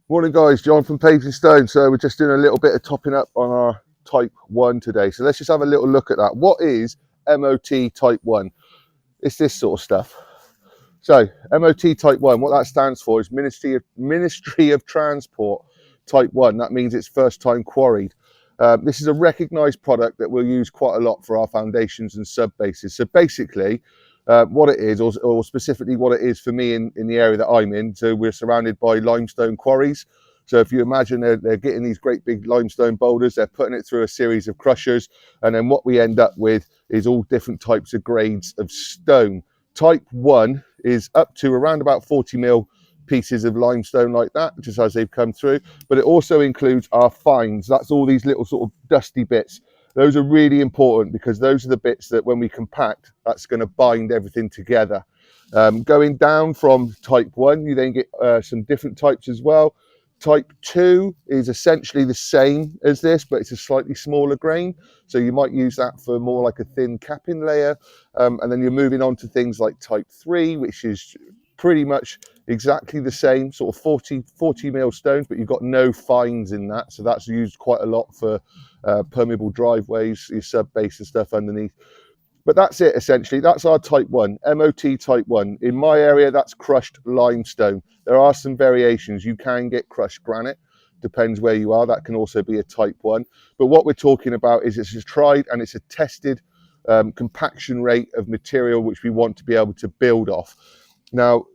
Morning guys, John from Paving Stone. So we're just doing a little bit of topping up on our Type 1 today. So let's just have a little look at that. What is MOT Type 1? It's this sort of stuff. So MOT Type 1, what that stands for is Ministry of Transport Type 1. That means it's first time quarried. This is a recognised product that we'll use quite a lot for our foundations and sub bases. So basically, what it is, or specifically what it is for me in the area that I'm in, so we're surrounded by limestone quarries. So if you imagine they're getting these great big limestone boulders, they're putting it through a series of crushers, and then what we end up with is all different types of grades of stone. Type 1 is up to around about 40 mil pieces of limestone like that, just as they've come through, but it also includes our fines. That's all these little sort of dusty bits. Those are really important because those are the bits that when we compact, that's going to bind everything together. Going down from type 1, you then get some different types as well. Type 2 is essentially the same as this, but it's a slightly smaller grain. So you might use that for more like a thin capping layer. And then you're moving on to things like type 3, which is pretty much exactly the same, sort of 40 mil stones, but you've got no fines in that. So that's used quite a lot for permeable driveways, your sub base and stuff underneath. But that's it essentially. That's our type 1, MOT type 1. In my area, that's crushed limestone. There are some variations. You can get crushed granite, depends where you are. That can also be a type 1. But what we're talking about is it's a tried and it's a tested compaction rate of material which we want to be able to build off. Now,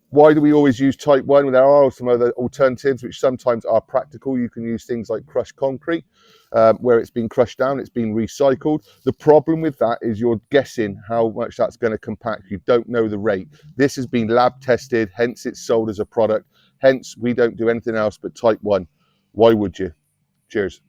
why do we always use type 1? Well, there are some other alternatives which sometimes are practical. You can use things like crushed concrete, where it's been crushed down, it's been recycled. The problem with that is you're guessing how much that's going to compact. You don't know the rate. This has been lab tested, hence it's sold as a product. Hence, we don't do anything else but type 1. Why would you? Cheers.